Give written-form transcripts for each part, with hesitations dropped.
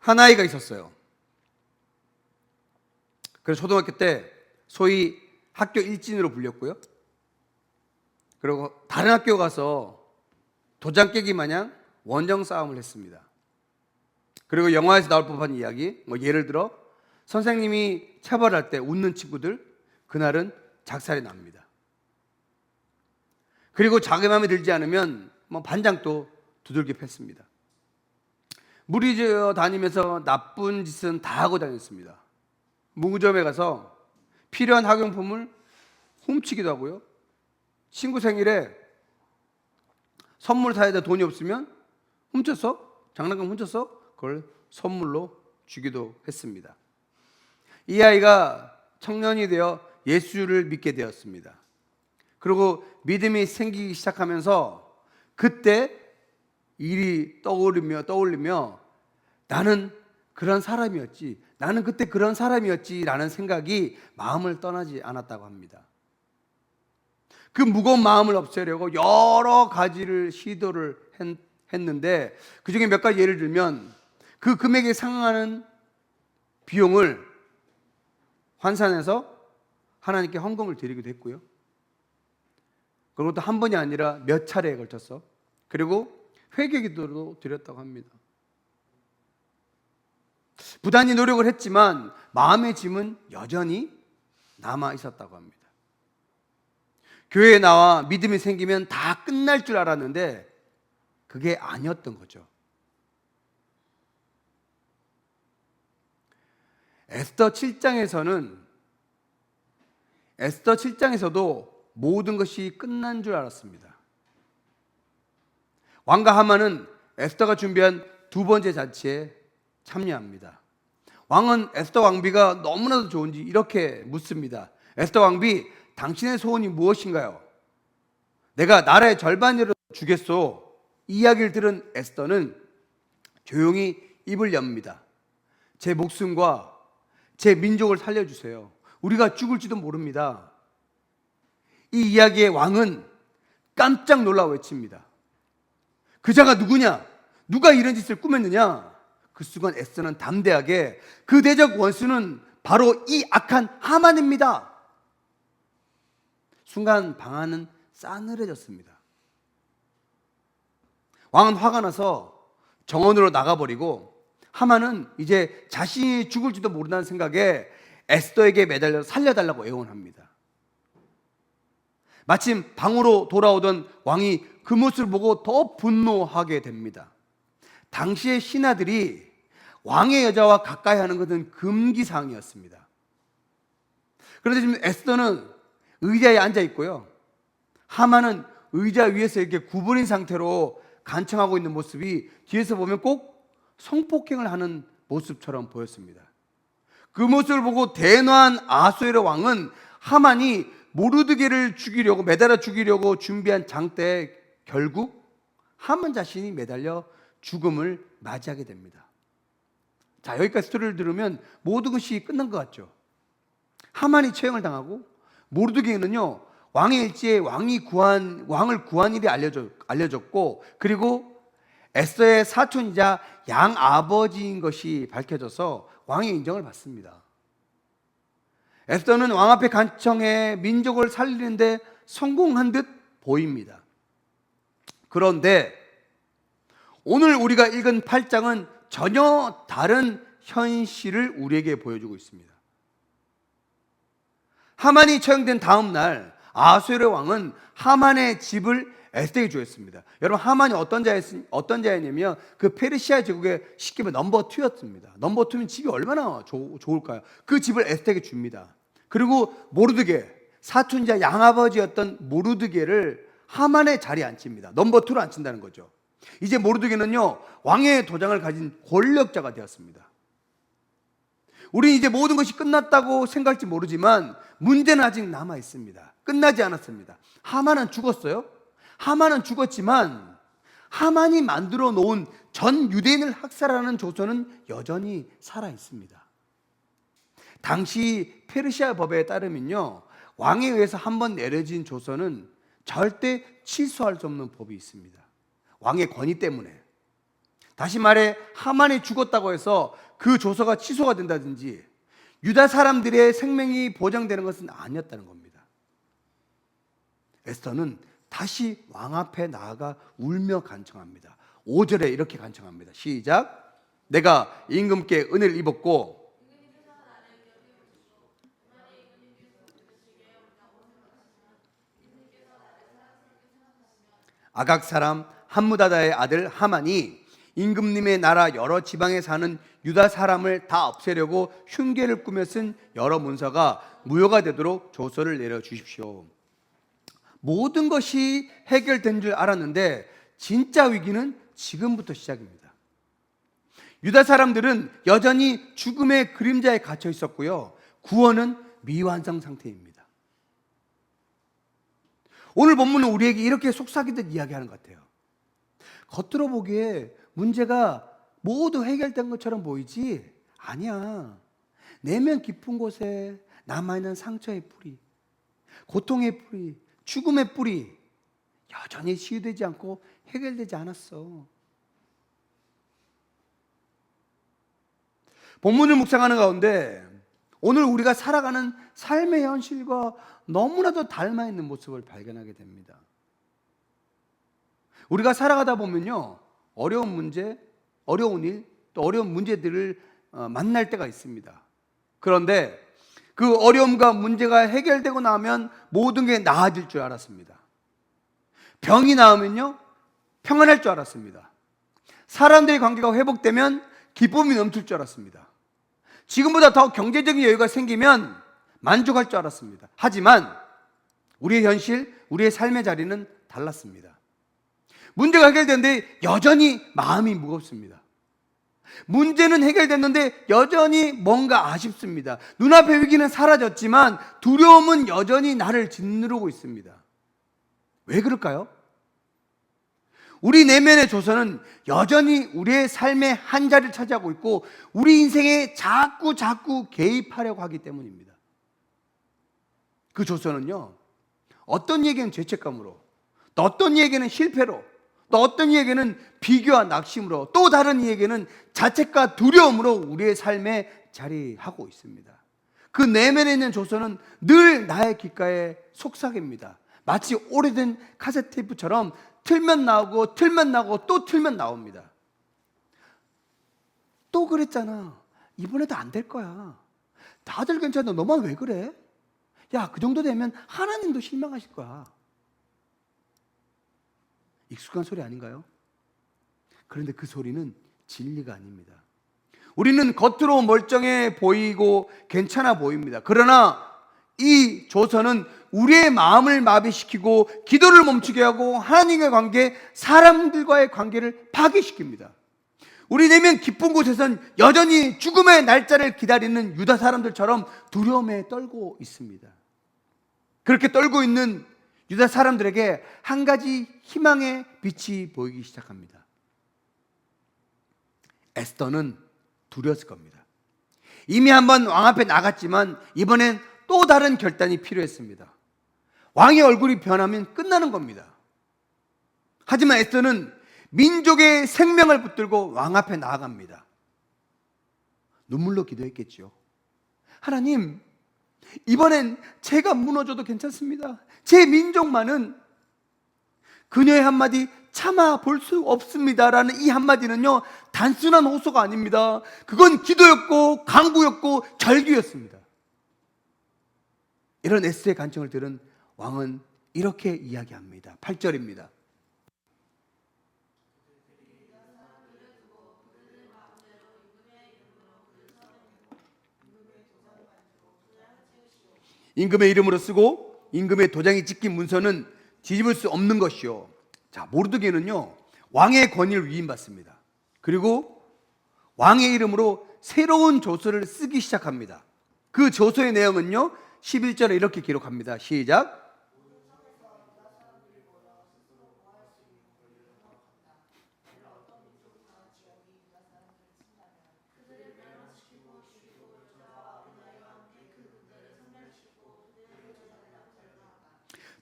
한 아이가 있었어요. 그래서 초등학교 때 소위 학교 일진으로 불렸고요. 그리고 다른 학교 가서 도장 깨기 마냥 원정 싸움을 했습니다. 그리고 영화에서 나올 법한 이야기, 예를 들어 선생님이 체벌할 때 웃는 친구들, 그날은 작살이 납니다. 그리고 자기 마음에 들지 않으면 반장도 두들겨 팼습니다. 무리지어 다니면서 나쁜 짓은 다 하고 다녔습니다. 무구점에 가서 필요한 학용품을 훔치기도 하고요. 친구 생일에 선물 사야 돼 돈이 없으면 장난감 훔쳐서 그걸 선물로 주기도 했습니다. 이 아이가 청년이 되어 예수를 믿게 되었습니다. 그리고 믿음이 생기기 시작하면서 그때 일이 떠올리며 나는 그런 사람이었지, 나는 그때 그런 사람이었지라는 생각이 마음을 떠나지 않았다고 합니다. 그 무거운 마음을 없애려고 여러 가지를 시도를 했는데 그 중에 몇 가지 예를 들면 그 금액에 상응하는 비용을 환산해서 하나님께 헌금을 드리기도 했고요. 그것도 한 번이 아니라 몇 차례에 걸쳐서, 그리고 회개기도도 드렸다고 합니다. 부단히 노력을 했지만 마음의 짐은 여전히 남아 있었다고 합니다. 교회에 나와 믿음이 생기면 다 끝날 줄 알았는데 그게 아니었던 거죠. 에스더 7장에서도 모든 것이 끝난 줄 알았습니다. 왕과 하만은 에스더가 준비한 두 번째 잔치에 참여합니다. 왕은 에스더 왕비가 너무나도 좋은지 이렇게 묻습니다. 에스더 왕비, 당신의 소원이 무엇인가요? 내가 나라의 절반이라도 주겠소. 이 이야기를 들은 에스더는 조용히 입을 엽니다. 제 목숨과 제 민족을 살려주세요. 우리가 죽을지도 모릅니다. 이 이야기에 왕은 깜짝 놀라 외칩니다. 그자가 누구냐? 누가 이런 짓을 꾸몄느냐? 그 순간 에스더는 담대하게 그 대적 원수는 바로 이 악한 하만입니다. 순간 방 안은 싸늘해졌습니다. 왕은 화가 나서 정원으로 나가버리고 하만은 이제 자신이 죽을지도 모른다는 생각에 에스더에게 매달려 살려달라고 애원합니다. 마침 방으로 돌아오던 왕이 그 모습을 보고 더 분노하게 됩니다. 당시의 신하들이 왕의 여자와 가까이 하는 것은 금기사항이었습니다. 그런데 지금 에스더는 의자에 앉아 있고요, 하만은 의자 위에서 이렇게 구부린 상태로 간청하고 있는 모습이 뒤에서 보면 꼭 성폭행을 하는 모습처럼 보였습니다. 그 모습을 보고 대노한 아수에르 왕은 하만이 모르드게를 죽이려고, 매달아 죽이려고 준비한 장대에 결국 하만 자신이 매달려 죽음을 맞이하게 됩니다. 자, 여기까지 스토리를 들으면 모든 것이 끝난 것 같죠. 하만이 처형을 당하고 모르드게는요, 왕의 일지에 왕을 구한 일이 알려졌고, 그리고 에스더의 사촌이자 양아버지인 것이 밝혀져서 왕의 인정을 받습니다. 에스더는 왕 앞에 간청해 민족을 살리는데 성공한 듯 보입니다. 그런데 오늘 우리가 읽은 8장은 전혀 다른 현실을 우리에게 보여주고 있습니다. 하만이 처형된 다음 날 아수에르 왕은 하만의 집을 에스더에게 주었습니다. 여러분, 하만이 어떤 자였냐면 그 페르시아 제국의 쉽게 말하면 넘버 2였습니다. 넘버 2면 집이 얼마나 좋을까요? 그 집을 에스더에게 줍니다. 그리고 모르드게, 사촌자 양아버지였던 모르드게를 하만의 자리에 앉힙니다. 넘버 2로 앉힌다는 거죠. 이제 모르드게는요, 왕의 도장을 가진 권력자가 되었습니다. 우리는 이제 모든 것이 끝났다고 생각할지 모르지만 문제는 아직 남아 있습니다. 끝나지 않았습니다. 하만은 죽었어요. 하만은 죽었지만 하만이 만들어 놓은 전 유대인을 학살하는 조선은 여전히 살아 있습니다. 당시 페르시아 법에 따르면요, 왕에 의해서 한번 내려진 조선은 절대 취소할 수 없는 법이 있습니다. 왕의 권위 때문에. 다시 말해 하만이 죽었다고 해서 그 조서가 취소가 된다든지 유다 사람들의 생명이 보장되는 것은 아니었다는 겁니다. 에스더는 다시 왕 앞에 나아가 울며 간청합니다. 5절에 이렇게 간청합니다. 시작. 내가 임금께 은혜를 입었고 아각 사람 함무다다의 아들 하만이 임금님의 나라 여러 지방에 사는 유다 사람을 다 없애려고 흉계를 꾸며 쓴 여러 문서가 무효가 되도록 조서를 내려 주십시오. 모든 것이 해결된 줄 알았는데 진짜 위기는 지금부터 시작입니다. 유다 사람들은 여전히 죽음의 그림자에 갇혀 있었고요, 구원은 미완성 상태입니다. 오늘 본문은 우리에게 이렇게 속삭이듯 이야기하는 것 같아요. 겉으로 보기에 문제가 모두 해결된 것처럼 보이지 아니야. 내면 깊은 곳에 남아있는 상처의 뿌리, 고통의 뿌리, 죽음의 뿌리 여전히 치유되지 않고 해결되지 않았어. 본문을 묵상하는 가운데 오늘 우리가 살아가는 삶의 현실과 너무나도 닮아있는 모습을 발견하게 됩니다. 우리가 살아가다 보면요, 어려운 문제, 어려운 일, 또 어려운 문제들을 만날 때가 있습니다. 그런데 그 어려움과 문제가 해결되고 나면 모든 게 나아질 줄 알았습니다. 병이 나으면요, 평안할 줄 알았습니다. 사람들의 관계가 회복되면 기쁨이 넘칠 줄 알았습니다. 지금보다 더 경제적인 여유가 생기면 만족할 줄 알았습니다. 하지만 우리의 현실, 우리의 삶의 자리는 달랐습니다. 문제가 해결됐는데 여전히 마음이 무겁습니다. 문제는 해결됐는데 여전히 뭔가 아쉽습니다. 눈앞의 위기는 사라졌지만 두려움은 여전히 나를 짓누르고 있습니다. 왜 그럴까요? 우리 내면의 조선은 여전히 우리의 삶의 한 자리를 차지하고 있고 우리 인생에 자꾸 개입하려고 하기 때문입니다. 그 조선은요, 어떤 이에게는 죄책감으로, 또 어떤 이에게는 실패로, 또 어떤 이에게는 비교와 낙심으로, 또 다른 이에게는 자책과 두려움으로 우리의 삶에 자리하고 있습니다. 그 내면에 있는 조선은 늘 나의 귓가에 속삭입니다. 마치 오래된 카세트 테이프처럼 틀면 나오고 틀면 나오고 또 틀면 나옵니다. 또 그랬잖아. 이번에도 안 될 거야. 다들 괜찮아. 너만 왜 그래? 야, 그 정도 되면 하나님도 실망하실 거야. 익숙한 소리 아닌가요? 그런데 그 소리는 진리가 아닙니다. 우리는 겉으로 멀쩡해 보이고 괜찮아 보입니다. 그러나 이 조선은 우리의 마음을 마비시키고 기도를 멈추게 하고 하나님과의 관계, 사람들과의 관계를 파괴시킵니다. 우리 내면 깊은 곳에선 여전히 죽음의 날짜를 기다리는 유다 사람들처럼 두려움에 떨고 있습니다. 그렇게 떨고 있는 유다 사람들에게 한 가지 희망의 빛이 보이기 시작합니다. 에스더는 두려웠을 겁니다. 이미 한번 왕 앞에 나갔지만 이번엔 또 다른 결단이 필요했습니다. 왕의 얼굴이 변하면 끝나는 겁니다. 하지만 에스더는 민족의 생명을 붙들고 왕 앞에 나아갑니다. 눈물로 기도했겠죠. 하나님, 이번엔 제가 무너져도 괜찮습니다. 제 민족만은 그녀의 한마디 참아 볼 수 없습니다라는 이 한마디는요, 단순한 호소가 아닙니다. 그건 기도였고 간구였고 절규였습니다. 이런 에스더의 간청을 들은 왕은 이렇게 이야기합니다. 8절입니다. 임금의 이름으로 쓰고 임금의 도장이 찍힌 문서는 뒤집을 수 없는 것이요. 자, 모르드게는요, 왕의 권위를 위임받습니다. 그리고 왕의 이름으로 새로운 조서를 쓰기 시작합니다. 그 조서의 내용은요, 11절에 이렇게 기록합니다. 시작.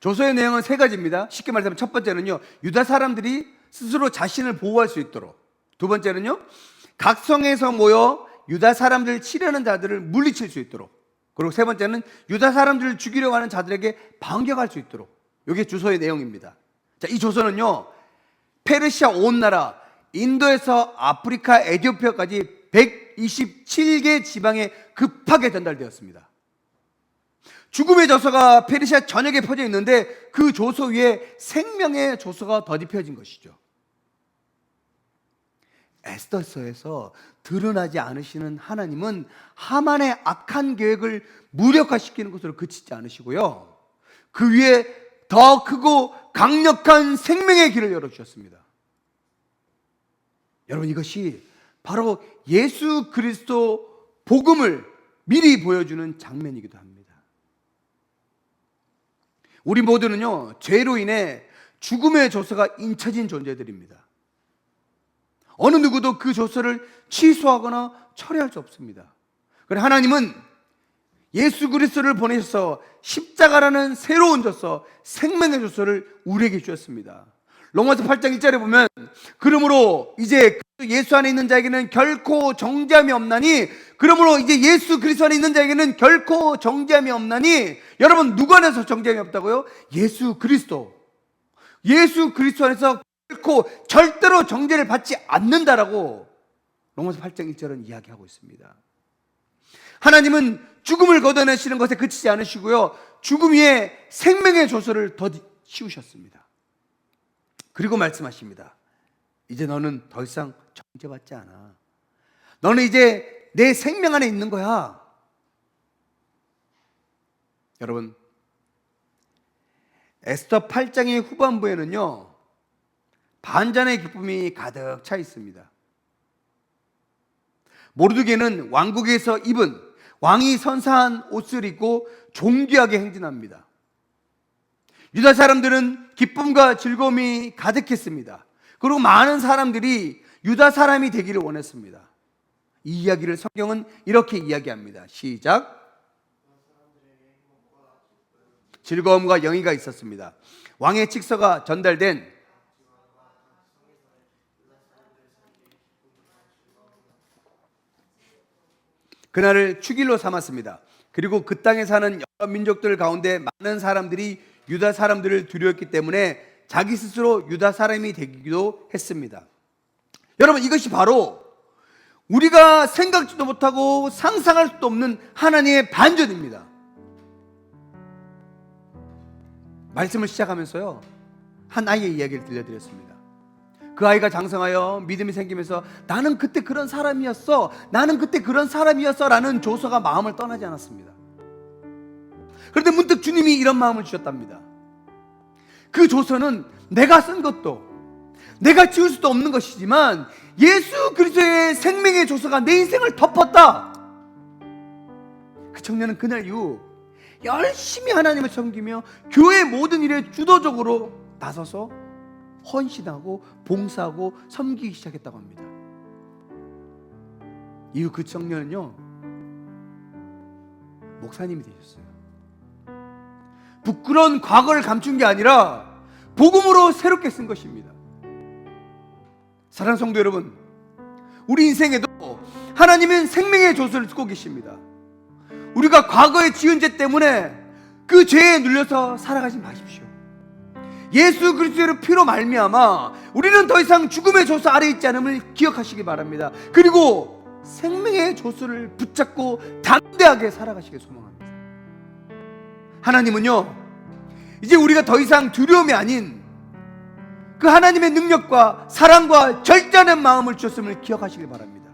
조서의 내용은 세 가지입니다. 쉽게 말하자면 첫 번째는요, 유다 사람들이 스스로 자신을 보호할 수 있도록, 두 번째는요, 각성에서 모여 유다 사람들을 치려는 자들을 물리칠 수 있도록, 그리고 세 번째는 유다 사람들을 죽이려고 하는 자들에게 반격할 수 있도록. 이게 주소의 내용입니다. 자, 이 조서는요, 페르시아 온 나라, 인도에서 아프리카 에티오피아까지 127개 지방에 급하게 전달되었습니다. 죽음의 조서가 페르시아 전역에 퍼져 있는데 그 조서 위에 생명의 조서가 덧입혀진 것이죠. 에스더서에서 드러나지 않으시는 하나님은 하만의 악한 계획을 무력화시키는 것으로 그치지 않으시고요, 그 위에 더 크고 강력한 생명의 길을 열어주셨습니다. 여러분, 이것이 바로 예수 그리스도 복음을 미리 보여주는 장면이기도 합니다. 우리 모두는요, 죄로 인해 죽음의 조서가 인쳐진 존재들입니다. 어느 누구도 그 조서를 취소하거나 철회할 수 없습니다. 그러나 하나님은 예수 그리스도를 보내셔서 십자가라는 새로운 조서, 생명의 조서를 우리에게 주셨습니다. 로마서 8장 1절에 보면, 그러므로 이제 예수 안에 있는 자에게는 결코 정죄함이 없나니, 그러므로 이제 예수 그리스도 안에 있는 자에게는 결코 정죄함이 없나니. 여러분, 누구 안에서 정죄함이 없다고요? 예수 그리스도. 예수 그리스도 안에서 결코 절대로 정죄를 받지 않는다라고 로마서 8장 1절은 이야기하고 있습니다. 하나님은 죽음을 걷어내시는 것에 그치지 않으시고요, 죽음 위에 생명의 조서를 더 씌우셨습니다. 그리고 말씀하십니다. 이제 너는 더 이상 정죄받지 않아. 너는 이제 내 생명 안에 있는 거야. 여러분, 에스더 8장의 후반부에는요, 반전의 기쁨이 가득 차 있습니다. 모르드게는 왕국에서 입은 왕이 선사한 옷을 입고 존귀하게 행진합니다. 유다 사람들은 기쁨과 즐거움이 가득했습니다. 그리고 많은 사람들이 유다 사람이 되기를 원했습니다. 이 이야기를 성경은 이렇게 이야기합니다. 시작. 즐거움과 영예가 있었습니다. 왕의 칙서가 전달된 그날을 축일로 삼았습니다. 그리고 그 땅에 사는 여러 민족들 가운데 많은 사람들이 유다 사람들을 두려웠기 때문에 자기 스스로 유다 사람이 되기도 했습니다. 여러분, 이것이 바로 우리가 생각지도 못하고 상상할 수도 없는 하나님의 반전입니다. 말씀을 시작하면서요, 한 아이의 이야기를 들려드렸습니다. 그 아이가 장성하여 믿음이 생기면서 나는 그때 그런 사람이었어, 나는 그때 그런 사람이었어 라는 조서가 마음을 떠나지 않았습니다. 그런데 문득 주님이 이런 마음을 주셨답니다. 그 조서는 내가 쓴 것도 내가 지울 수도 없는 것이지만 예수 그리스도의 생명의 조서가 내 인생을 덮었다. 그 청년은 그날 이후 열심히 하나님을 섬기며 교회 모든 일에 주도적으로 나서서 헌신하고 봉사하고 섬기기 시작했다고 합니다. 이후 그 청년은요, 목사님이 되셨어요. 부끄러운 과거를 감춘 게 아니라 복음으로 새롭게 쓴 것입니다. 사랑하는 성도 여러분, 우리 인생에도 하나님은 생명의 조서를 쓰고 계십니다. 우리가 과거에 지은 죄 때문에 그 죄에 눌려서 살아가지 마십시오. 예수 그리스도의 피로 말미암아 우리는 더 이상 죽음의 조서 아래 있지 않음을 기억하시기 바랍니다. 그리고 생명의 조서를 붙잡고 담대하게 살아가시길 소망합니다. 하나님은요, 이제 우리가 더 이상 두려움이 아닌 그 하나님의 능력과 사랑과 절제하는 마음을 주셨음을 기억하시길 바랍니다.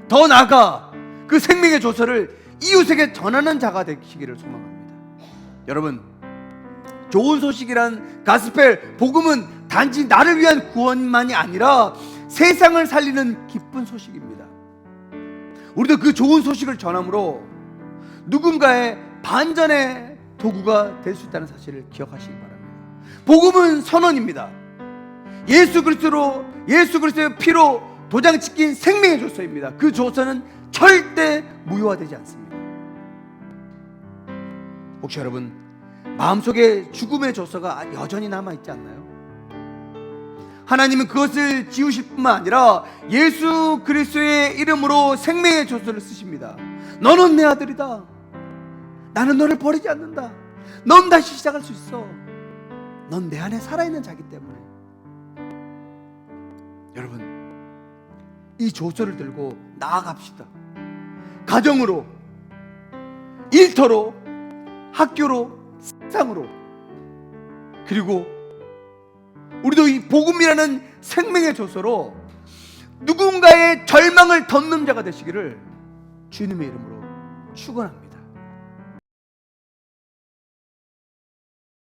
더 나아가 그 생명의 조서를 이웃에게 전하는 자가 되시기를 소망합니다. 여러분, 좋은 소식이란 가스펠 복음은 단지 나를 위한 구원만이 아니라 세상을 살리는 기쁜 소식입니다. 우리도 그 좋은 소식을 전함으로 누군가의 반전의 도구가 될 수 있다는 사실을 기억하시기 바랍니다. 복음은 선언입니다. 예수 그리스도의 피로 도장 찍힌 생명의 조서입니다. 그 조서는 절대 무효화되지 않습니다. 혹시 여러분 마음속에 죽음의 조서가 여전히 남아있지 않나요? 하나님은 그것을 지우실 뿐만 아니라 예수 그리스도의 이름으로 생명의 조서를 쓰십니다. 너는 내 아들이다. 나는 너를 버리지 않는다. 넌 다시 시작할 수 있어. 넌 내 안에 살아있는 자기 때문에. 여러분, 이 조서를 들고 나아갑시다. 가정으로, 일터로, 학교로, 세상으로. 그리고 우리도 이 복음이라는 생명의 조서로 누군가의 절망을 덮는 자가 되시기를 주님의 이름으로 축원합니다.